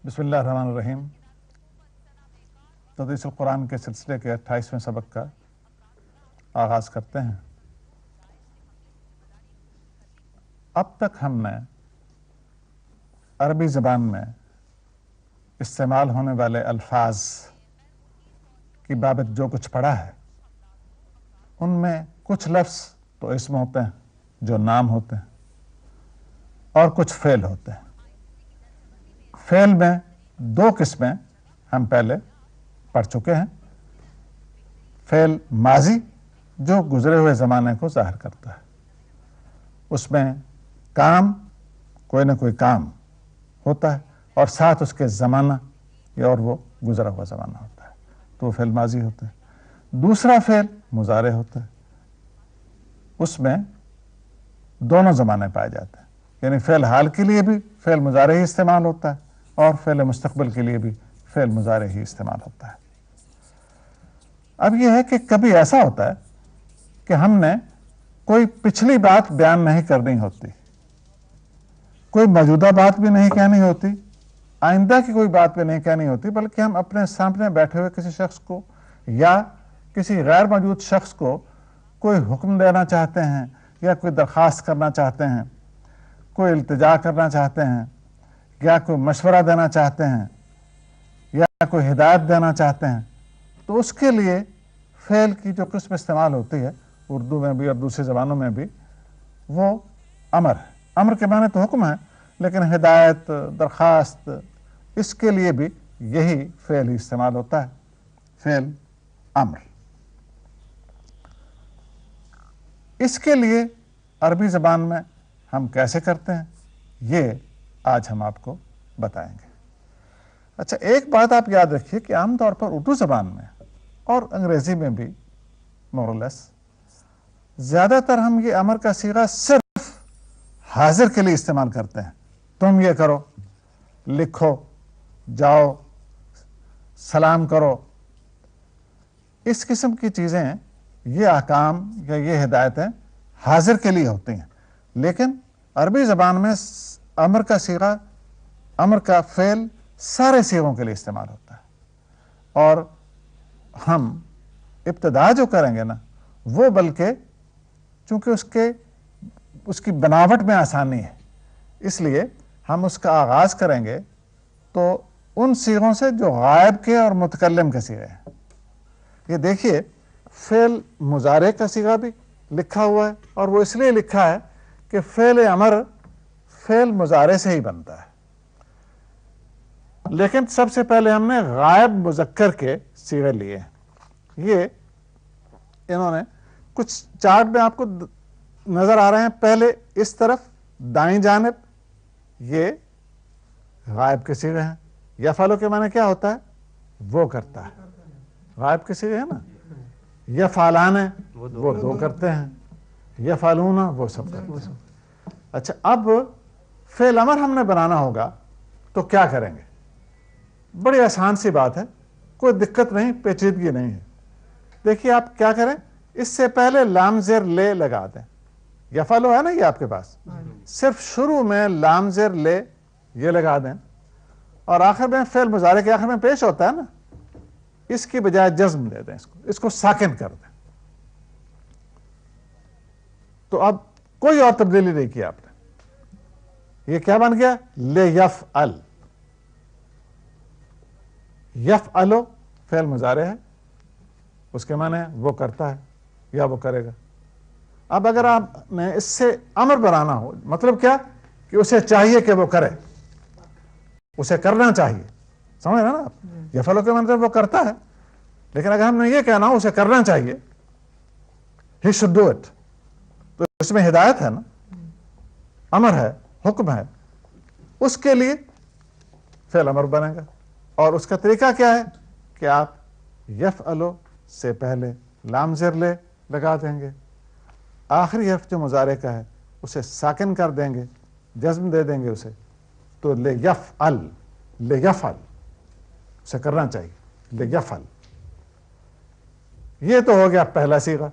بسم اللہ الرحمن الرحیم۔ تدریس القرآن کے سلسلے کے 28ویں سبق کا آغاز کرتے ہیں۔ اب تک ہم نے عربی زبان میں استعمال ہونے والے الفاظ کی بابت جو کچھ پڑھا ہے، ان میں کچھ لفظ تو اسم ہوتے ہیں جو نام ہوتے ہیں، اور کچھ فعل ہوتے ہیں۔ فعل میں دو قسمیں ہم پہلے پڑھ چکے ہیں۔ فعل ماضی جو گزرے ہوئے زمانے کو ظاہر کرتا ہے، اس میں کام کوئی نہ کوئی کام ہوتا ہے اور ساتھ اس کے زمانہ اور وہ گزرا ہوا زمانہ ہوتا ہے، تو وہ فعل ماضی ہوتا ہے۔ دوسرا فعل مضارع ہوتا ہے، اس میں دونوں زمانے پائے جاتے ہیں، یعنی فعل حال کے لیے بھی فعل مضارع ہی استعمال ہوتا ہے اور فعل مستقبل کے لیے بھی فعل مضارع ہی استعمال ہوتا ہے۔ اب یہ ہے کہ کبھی ایسا ہوتا ہے کہ ہم نے کوئی پچھلی بات بیان نہیں کرنی ہوتی، کوئی موجودہ بات بھی نہیں کہنی ہوتی، آئندہ کی کوئی بات بھی نہیں کہنی ہوتی، بلکہ ہم اپنے سامنے بیٹھے ہوئے کسی شخص کو یا کسی غیر موجود شخص کو کوئی حکم دینا چاہتے ہیں یا کوئی درخواست کرنا چاہتے ہیں، کوئی التجا کرنا چاہتے ہیں یا کوئی مشورہ دینا چاہتے ہیں یا کوئی ہدایت دینا چاہتے ہیں، تو اس کے لیے فعل کی جو قسم استعمال ہوتی ہے اردو میں بھی اور دوسری زبانوں میں بھی، وہ امر ہے۔ امر کے معنی تو حکم ہے، لیکن ہدایت، درخواست، اس کے لیے بھی یہی فعل ہی استعمال ہوتا ہے، فعل امر۔ اس کے لیے عربی زبان میں ہم کیسے کرتے ہیں، یہ آج ہم آپ کو بتائیں گے۔ اچھا، ایک بات آپ یاد رکھیے کہ عام طور پر اردو زبان میں اور انگریزی میں بھی مور لیس زیادہ تر ہم یہ امر کا صیغہ صرف حاضر کے لیے استعمال کرتے ہیں۔ تم یہ کرو، لکھو، جاؤ، سلام کرو، اس قسم کی چیزیں، یہ احکام یا یہ ہدایتیں حاضر کے لیے ہوتی ہیں۔ لیکن عربی زبان میں امر کا صیغہ، امر کا فعل سارے صیغوں کے لیے استعمال ہوتا ہے، اور ہم ابتدا جو کریں گے نا، وہ بلکہ چونکہ اس کی بناوٹ میں آسانی ہے، اس لیے ہم اس کا آغاز کریں گے تو ان صیغوں سے جو غائب کے اور متکلم کے صیغے ہیں۔ یہ دیکھیے، فعل مضارع کا صیغہ بھی لکھا ہوا ہے، اور وہ اس لیے لکھا ہے کہ فعل امر فعل مضارع سے ہی بنتا ہے، لیکن سب سے پہلے ہم نے غائب مذکر کے صیغے لیے ہیں۔ یہ انہوں نے کچھ چارٹ میں آپ کو نظر آ رہے ہیں، پہلے اس طرف دائیں جانب یہ غائب کے صیغے ہیں۔ یفعلو کے معنی کیا ہوتا ہے؟ وہ کرتا ہے، غائب کے صیغے ہیں نا۔ یفعلان ہے، وہ دو کرتے ہیں، یفعلون وہ سب کرتے ہیں۔ اچھا، اب فعل امر ہم نے بنانا ہوگا تو کیا کریں گے؟ بڑی آسان سی بات ہے، کوئی دقت نہیں، پیچیدگی نہیں ہے۔ دیکھیے آپ کیا کریں، اس سے پہلے لام زیر لے لگا دیں۔ یفعلو ہے نا یہ آپ کے پاس، صرف شروع میں لام زیر لے یہ لگا دیں، اور آخر میں فعل مضارع کے آخر میں پیش ہوتا ہے نا، اس کی بجائے جزم دے دیں، اس کو ساکن کر دیں۔ تو اب کوئی اور تبدیلی نہیں کی آپ نے، یہ کیا بن گیا؟ لیفعل۔ یفعلو فعل مضارع ہے، اس کے معنی وہ کرتا ہے یا وہ کرے گا۔ اب اگر آپ نے اس سے امر بنانا ہو، مطلب کیا کہ اسے چاہیے کہ وہ کرے، اسے کرنا چاہیے، سمجھ رہے نا آپ؟ یفعلو کے معنی وہ کرتا ہے، لیکن اگر ہم نے یہ کہنا ہو اسے کرنا چاہیے، he should do it، تو اس میں ہدایت ہے نا، امر ہے، حکم ہے، اس کے لیے فعل امر بنے گا۔ اور اس کا طریقہ کیا ہے کہ آپ یفعلو سے پہلے لام زیر لے لگا دیں گے، آخری حرف جو مضارع کا ہے اسے ساکن کر دیں گے، جزم دے دیں گے اسے، تو لیفعل، لیفعل اسے کرنا چاہیے، لیفعل۔ یہ تو ہو گیا پہلا صیغہ۔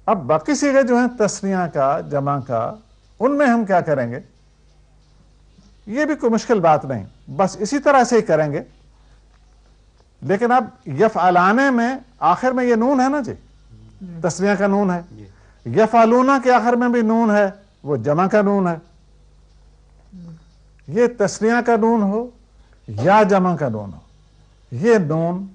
اب باقی صیغے جو ہیں تثنیہ کا، جمع کا، ان میں ہم کیا کریں گے؟ یہ بھی کوئی مشکل بات نہیں۔ بس اسی طرح سے ہی کریں گے. لیکن اب یفعلانے میں آخر میں یہ نون ہے نا جی, تسنیہ کا نون ہے. یفعلونا کے آخر میں بھی نون ہے, وہ جمع کا نون ہے. یہ تسنیہ کا نون ہو یا جمع کا نون ہو, یہ نون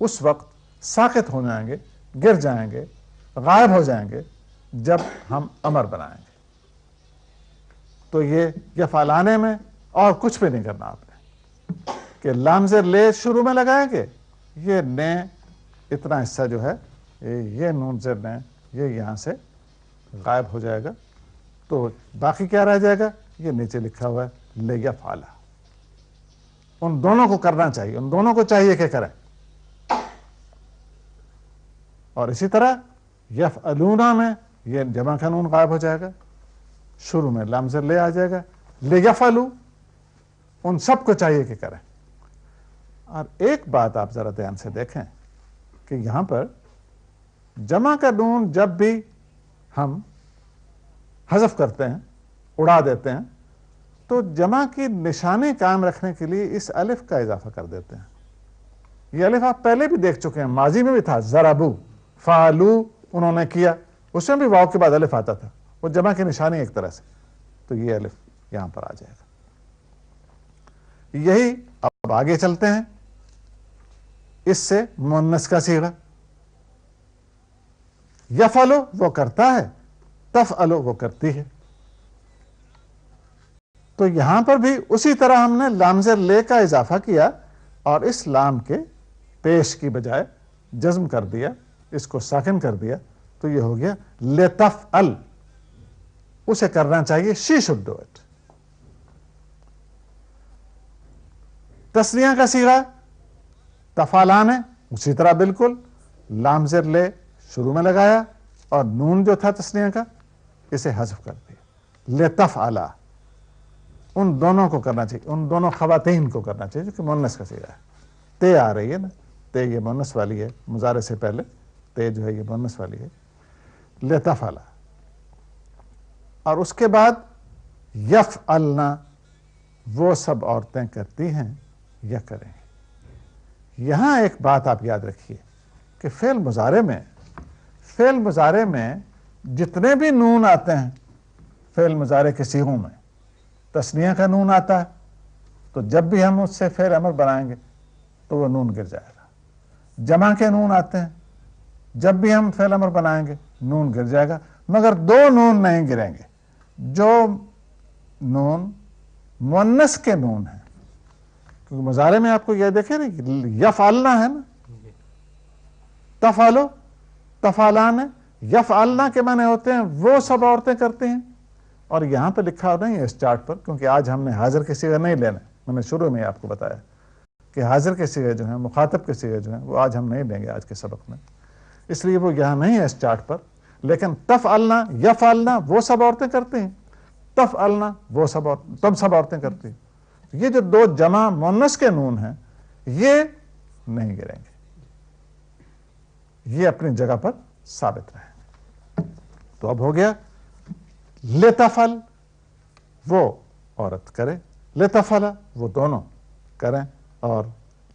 اس وقت ساقط ہو جائیں گے, گر جائیں گے, غائب ہو جائیں گے جب ہم امر بنائیں گے. تو یہ یفعلانے میں اور کچھ بھی نہیں کرنا آپ نے کہ لام زیر لے شروع میں لگائیں گے, یہ نے اتنا حصہ جو ہے یہ نون زیر نے یہ یہاں سے غائب ہو جائے گا. تو باقی کیا رہ جائے گا, یہ نیچے لکھا ہوا ہے لیفعلا. ان دونوں کو کرنا چاہیے, ان دونوں کو چاہیے کہ کریں. اور اسی طرح یفعلونا میں یہ جمع کا نون غائب ہو جائے گا, شروع میں لام زیر لے آ جائے گا, لیفعلو. ان سب کو چاہیے کہ کریں. اور ایک بات آپ ذرا دھیان سے دیکھیں کہ یہاں پر جمع کا نون جب بھی ہم حذف کرتے ہیں, اڑا دیتے ہیں, تو جمع کی نشانی قائم رکھنے کے لیے اس الف کا اضافہ کر دیتے ہیں. یہ الف آپ پہلے بھی دیکھ چکے ہیں, ماضی میں بھی تھا, ضربو فعلو انہوں نے کیا, اس میں بھی واو کے بعد الف آتا تھا, وہ جمع کی نشانی ایک طرح سے. تو یہ الف یہاں پر آ جائے گا. یہی اب آگے چلتے ہیں, اس سے مؤنث کا صیغہ یفعلو وہ کرتا ہے, تفعلو وہ کرتی ہے. تو یہاں پر بھی اسی طرح ہم نے لام زیر لے کا اضافہ کیا اور اس لام کے پیش کی بجائے جزم کر دیا, اس کو ساکن کر دیا. تو یہ ہو گیا لتفعل. اسے کرنا چاہیے, she should do it. تسنیہ کا صیغہ تفعلان ہے, اسی طرح بالکل لام زیر لے شروع میں لگایا اور نون جو تھا تسنیہ کا اسے حذف کر دیا, لتفعلا. ان دونوں کو کرنا چاہیے, ان دونوں خواتین کو کرنا چاہیے جو کہ مؤنث کا صیغہ ہے. تے آ رہی ہے نا, تے یہ مؤنث والی ہے, مضارع سے پہلے تے جو ہے یہ مؤنث والی ہے, لتفعلا. اور اس کے بعد یفعلنا وہ سب عورتیں کرتی ہیں یا کریں. یہاں ایک بات آپ یاد رکھیے کہ فعل مضارع میں جتنے بھی نون آتے ہیں فعل مضارع کے صیغوں میں, تسنیہ کا نون آتا ہے تو جب بھی ہم اس سے فعل امر بنائیں گے تو وہ نون گر جائے گا. جمع کے نون آتے ہیں, جب بھی ہم فعل امر بنائیں گے نون گر جائے گا, مگر دو نون نہیں گریں گے جو نون مؤنث کے نون ہیں. کیونکہ مضارع میں آپ کو یہ دیکھیں نا یفعلنا ہے نا, تفعلو تفعلان ہے, یفعلنا کے معنی ہوتے ہیں وہ سب عورتیں کرتی ہیں. اور یہاں پہ لکھا نہیں ہے اس چارٹ پر, کیونکہ آج ہم نے حاضر کے صیغے نہیں لینے. میں نے شروع میں آپ کو بتایا کہ حاضر کے صیغے جو ہیں, مخاطب کے صیغے جو ہیں, وہ آج ہم نہیں لیں گے آج کے سبق میں, اس لیے وہ یہاں نہیں ہے اس چارٹ پر. لیکن تفعلنا یفعلنا وہ سب عورتیں کرتی ہیں, تفعلنا وہ سب تب سب عورتیں کرتی ہیں. یہ جو دو جمع مؤنث کے نون ہیں یہ نہیں گریں گے, یہ اپنی جگہ پر ثابت رہیں. تو اب ہو گیا لتفعل وہ عورت کرے, لتفعل وہ دونوں کریں, اور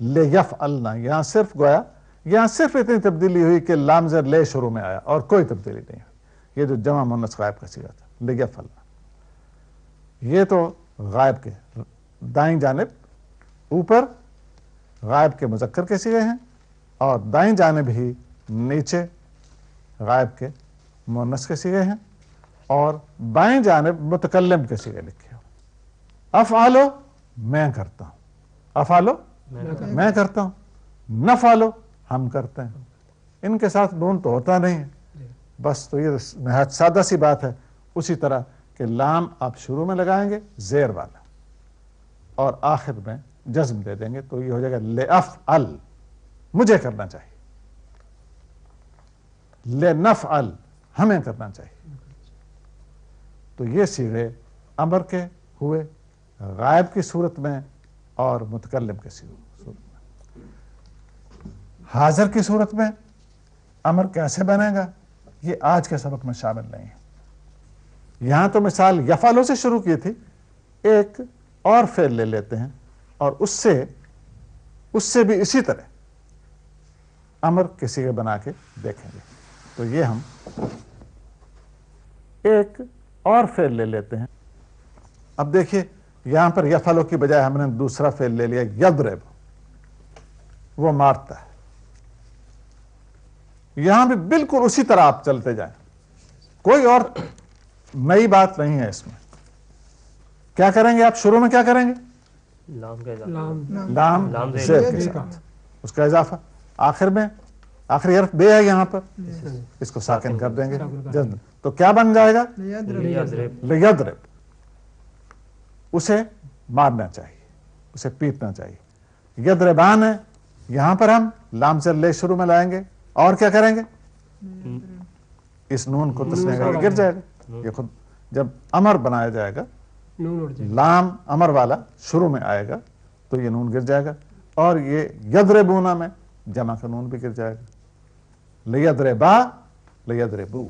لیفعلنا یہاں صرف گویا یہاں صرف اتنی تبدیلی ہوئی کہ لام زیر لے شروع میں آیا اور کوئی تبدیلی نہیں ہوئی. یہ جو جمع مؤنث غائب کا صیغہ تھا لیفعلنا, یہ تو غائب کے دائیں جانب اوپر غائب کے مذکر کے صیغے ہیں اور دائیں جانب ہی نیچے غائب کے مؤنث کے صیغے ہیں, اور بائیں جانب متکلم کے صیغے لکھے ہو. افعلو میں کرتا ہوں, افعلو میں کرتا ہوں, نفعلو ہم کرتے ہیں. ان کے ساتھ نون تو ہوتا نہیں ہے, بس تو یہ نہایت سادہ سی بات ہے. اسی طرح کہ لام آپ شروع میں لگائیں گے زیر والا اور آخر میں جزم دے دیں گے تو یہ ہو جائے گا لأفعل, مجھے کرنا چاہیے, لنفعل ہمیں کرنا چاہیے. تو یہ صیغے امر کے ہوئے غائب کی صورت میں اور متکلم کی صورت میں. حاضر کی صورت میں امر کیسے بنے گا یہ آج کے سبق میں شامل نہیں ہے. یہاں تو مثال یفعلو سے شروع کی تھی, ایک اور فعل لے لیتے ہیں اور اس سے بھی اسی طرح امر کے صیغے بنا کے دیکھیں گے. تو یہ ہم ایک اور فعل لے لیتے ہیں. اب دیکھیے یہاں پر یفعلو کی بجائے ہم نے دوسرا فعل لے لیا یضرب، وہ مارتا ہے. یہاں بھی بالکل اسی طرح آپ چلتے جائیں، کوئی اور نئی بات نہیں ہے اس میں. کیا کریں گے آپ؟ شروع میں کیا کریں گے؟ لام زیر کے ساتھ اس کا اضافہ. آخر میں آخری حرف بے ہے یہاں پر، اس کو ساکن کر دیں گے جزم. تو کیا بن جائے گا؟ لیضرب. اسے مارنا چاہیے، اسے پیٹنا چاہیے. یضربان ہے، یہاں پر ہم لام زیر لے شروع میں لائیں گے اور کیا کریں گے؟ اس نون کو تسنیہ کر کے گر جائے گا. یہ خود جب امر بنایا جائے گا، لام امر والا شروع میں آئے گا تو یہ نون گر جائے گا. اور یہ یضربون میں جمع کا نون بھی گر جائے گا. لیضربا لیضربو.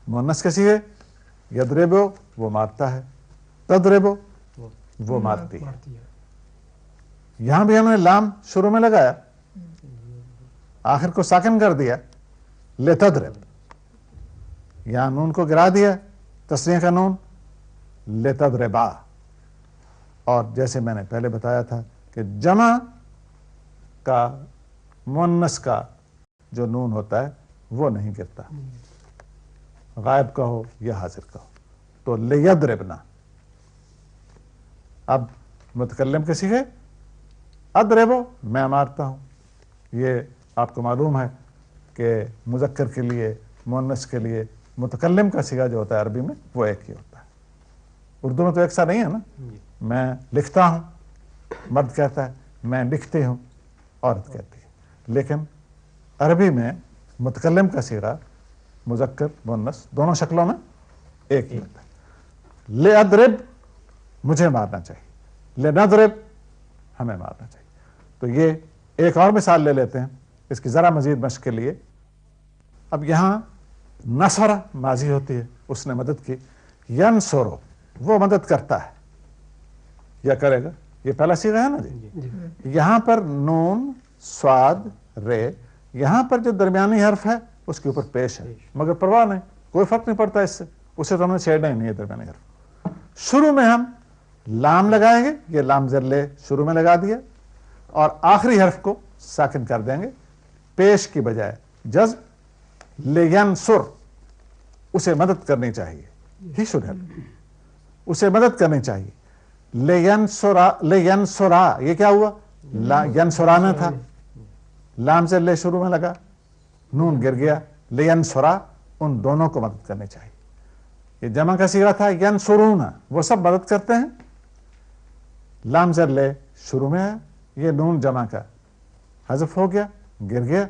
مؤنث کیسی ہے؟ یضربو وہ مارتا ہے، تضربو وہ مارتی ہے. یہاں بھی ہم نے لام شروع میں لگایا، آخر کو ساکن کر دیا لتضرب. یہاں نون کو گرا دیا، تسنیہ کا نون لتضربا. اور جیسے میں نے پہلے بتایا تھا کہ جمع کا مؤنث کا جو نون ہوتا ہے وہ نہیں گرتا، غائب کا ہو یا حاضر کا ہو. تو لیضربنا. اب متکلم کے صیغے اضربو میں مارتا ہوں. یہ آپ کو معلوم ہے کہ مذکر کے لیے مؤنث کے لیے متکلم کا صیغہ جو ہوتا ہے عربی میں وہ ایک ہی ہوتا ہے. اردو میں تو ایک سا نہیں ہے نا. میں لکھتا ہوں مرد کہتا ہے، میں لکھتی ہوں عورت کہتی ہے. لیکن عربی میں متکلم کا صیغہ مذکر مؤنث دونوں شکلوں میں ایک ہی ہوتا ہے. لیضرب مجھے مارنا چاہیے، لنضرب ہمیں مارنا چاہیے. تو یہ ایک اور مثال لے لیتے ہیں اس کی ذرا مزید مشق کے لیے. اب یہاں نصر ماضی ہوتی ہے، اس نے مدد کی. ینصرو وہ مدد کرتا ہے یا کرے گا، یہ پہلا صیغہ ہے نا جی. یہاں پر نون صاد رے، یہاں پر جو درمیانی حرف ہے اس کے اوپر پیش ہے، مگر پرواہ نہیں، کوئی فرق نہیں پڑتا اس سے، اسے تو ہم نے چھیڑنا ہی نہیں ہے درمیانی حرف. شروع میں ہم لام لگائیں گے، یہ لام زر لے شروع میں لگا دیا، اور آخری حرف کو ساکن کر دیں گے پیش کی بجائے جزم. لینصر اسے مدد کرنی چاہیے، ہی شوڈ ہیلپ، اسے مدد کرنی چاہیے. لینصرا یہ کیا ہوا؟ ینصرانا تھا، لام سے لے شروع میں لگا، نون گر گیا. لینصرا ان دونوں کو مدد کرنی چاہیے. یہ جمع کا صیغہ تھا ینصرون، وہ سب مدد کرتے ہیں. لام زر لے شروع میں ہے، یہ نون جمع کا حذف ہو گیا، گر گیا،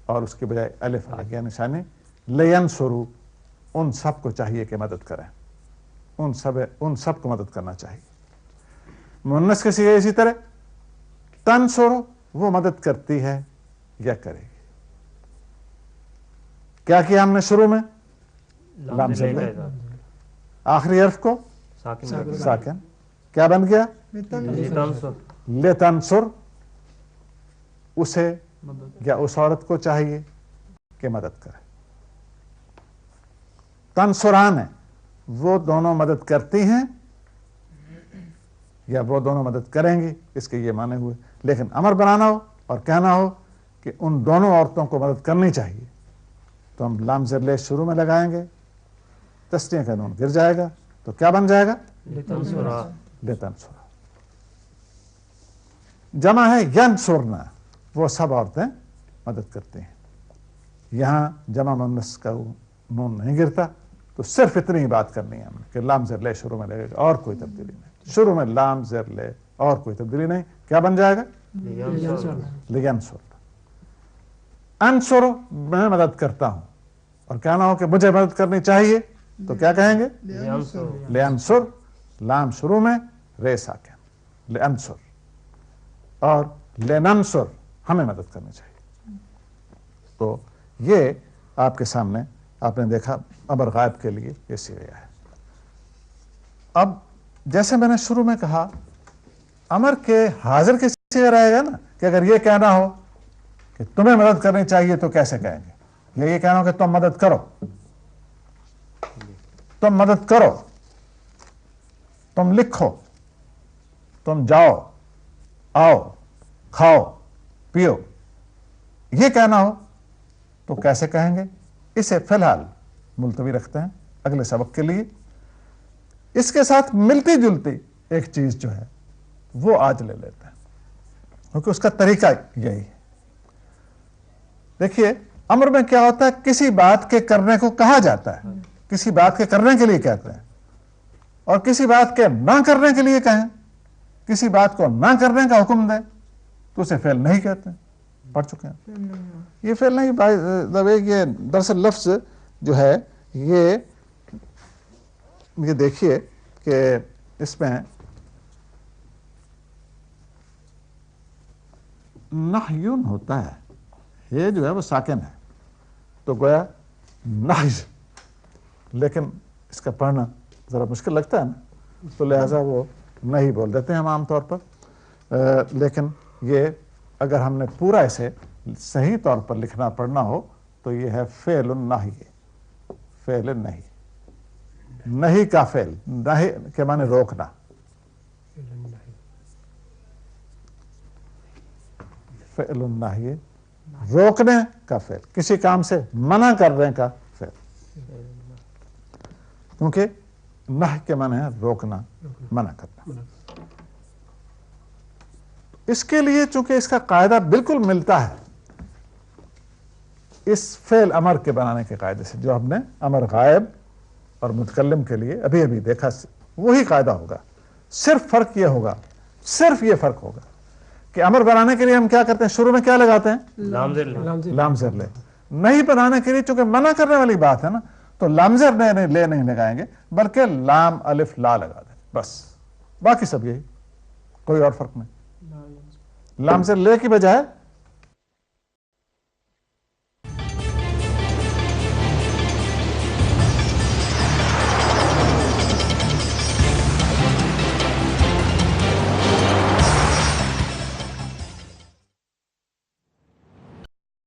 اور اس کے بجائے الف آ گیا نشانی. لینصرو ان سب کو چاہیے کہ مدد کریں، ان سب کو مدد کرنا چاہیے. مؤنث کے صیغے اسی طرح تنصرو وہ مدد کرتی ہے یا کرے گی. کیا کیا ہم نے شروع میں؟ لام زر لے، آخری حرف کو ساکن، کیا بن گیا؟ لتنصر. اسے یا اس عورت کو چاہیے کہ مدد کرے. تنصران ہے، وہ دونوں مدد کرتی ہیں یا وہ دونوں مدد کریں گی، اس کے یہ معنی ہوئے. لیکن امر بنانا ہو اور کہنا ہو کہ ان دونوں عورتوں کو مدد کرنی چاہیے تو ہم لام زر لے شروع میں لگائیں گے، تسنیہ کا نون گر جائے گا، تو کیا بن جائے گا؟ لتنصرا. جمع ہے ینصرنا، وہ سب عورتیں مدد کرتی ہیں. یہاں جمع مؤنث کا نون نہیں گرتا، تو صرف اتنی ہی بات کرنی ہے ہم نے کہ لام زر لے شروع میں لگے گا، اور کوئی تبدیلی نہیں. شروع میں لام زر لے اور کوئی تبدیلی نہیں. کیا بن جائے گا؟ لینصر. انصر میں مدد کرتا ہوں اور کہنا ہو کہ مجھے مدد کرنی چاہیے تو کیا کہیں گے؟ لینصر. لام شروع میں، رے ساکن، لینصر. اور لننصر ہمیں مدد کرنی چاہیے. تو یہ آپ کے سامنے آپ نے دیکھا امر غائب کے لیے یہ صیغہ ہے. اب جیسے میں نے شروع میں کہا امر کے حاضر کسی سے رہے گا نا کہ اگر یہ کہنا ہو کہ تمہیں مدد کرنی چاہیے تو کیسے کہیں گے، یا یہ کہنا ہو کہ تم مدد کرو، تم مدد کرو، تم لکھو، تم جاؤ آؤ کھاؤ پیو، یہ کہنا ہو تو کیسے کہیں گے؟ اسے فی الحال ملتوی رکھتے ہیں اگلے سبق کے لیے۔ اس کے ساتھ ملتی جلتی ایک چیز جو ہے وہ آج لے لیتے ہیں، کیونکہ اس کا طریقہ یہی ہے۔ دیکھیے امر میں کیا ہوتا ہے، کسی بات کے کرنے کو کہا جاتا ہے، کسی بات کے کرنے کے لیے کہتے ہیں، اور کسی بات کے نہ کرنے کے لیے کہیں، کسی بات کو نہ کرنے کا حکم دیں تو اسے فعل نہیں کہتے ہیں، پڑھ چکے ہیں۔ یہ فعل نہیں، یہ دراصل لفظ جو ہے یہ دیکھیے کہ اس میں نحیون ہوتا ہے، یہ جو ہے وہ ساکن ہے تو گویا نحی، لیکن اس کا پڑھنا ذرا مشکل لگتا ہے نا، تو لہذا وہ نہیں بول دیتے ہیں ہم عام طور پر۔ لیکن یہ اگر ہم نے پورا اسے صحیح طور پر لکھنا پڑھنا ہو تو یہ ہے فعل النہی، فعل النہی، نہیں کا فعل، نہی کے معنی روکنا، فعل النہی روکنے کا فعل، کسی کام سے منع کرنے کا فعل، کیونکہ نہی کے معنی ہے روکنا، منع کرنا۔ اس کے لیے چونکہ اس کا قاعدہ بالکل ملتا ہے اس فعل امر کے بنانے کے قاعدے سے، جو ہم نے امر غائب اور متکلم کے لیے ابھی ابھی دیکھا، وہی قاعدہ ہوگا، صرف فرق یہ ہوگا، صرف یہ فرق ہوگا کہ امر بنانے کے لیے ہم کیا کرتے ہیں، شروع میں کیا لگاتے ہیں، لام زیر لے، نہیں بنانے کے لیے چونکہ منع کرنے والی بات ہے نا تو لام زیر لے نہیں لگائیں گے بلکہ لام الف لا لگا دیں، بس باقی سب یہی، کوئی اور فرق نہیں، لام زیر لے کی بجائے